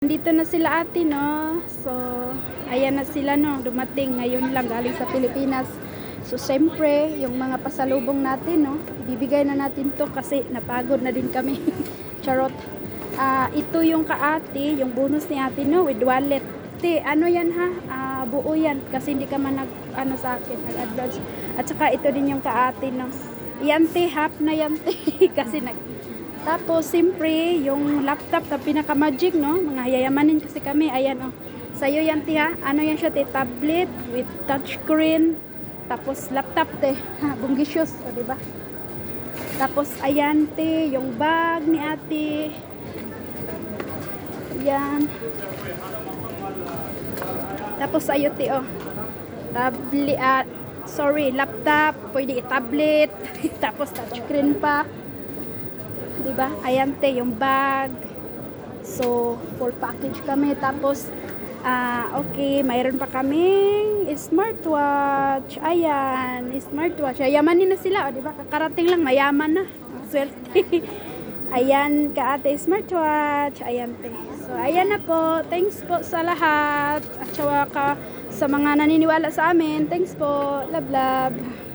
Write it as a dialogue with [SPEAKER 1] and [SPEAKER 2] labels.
[SPEAKER 1] Dito na sila ate, no? So, ayan na sila, no? Dumating ngayon lang galing sa Pilipinas. So, siyempre, yung mga pasalubong natin, no? Bibigay na natin to kasi napagod na din kami. Charot. Ito yung kaate, yung bonus ni ate, no? With wallet. Te, ano yan ha? Buo yan kasi hindi ka man ano sa akin, nag-advance. At saka ito din yung kaate, no? Yan te, half na yan te. kasi tapos, siyempre, yung laptop na pinaka-magic, no? Mga yayamanin kasi kami. Ayan, oh. Sa'yo yan, tiha. Ano yan siya, te? Tablet with touchscreen. Tapos, laptop, te. Ha, bunggisius, o, diba? Tapos, ayan, te. Yung bag ni ate. Ayan. Tapos, ayo, te, oh. Tablet, laptop. Pwede i-tablet. Tapos, touchscreen pa. Diba? Ayan te, yung bag. So, full package kami. Tapos, okay, mayroon pa kaming smartwatch. Ayan, smartwatch. Yayamanin na sila, o, diba? Kakarating lang, mayaman na. Swerte. Ayan, kaate, smartwatch. Ayan te. So, ayan na po. Thanks po sa lahat. At saka sa mga naniniwala sa amin. Thanks po. Love, love.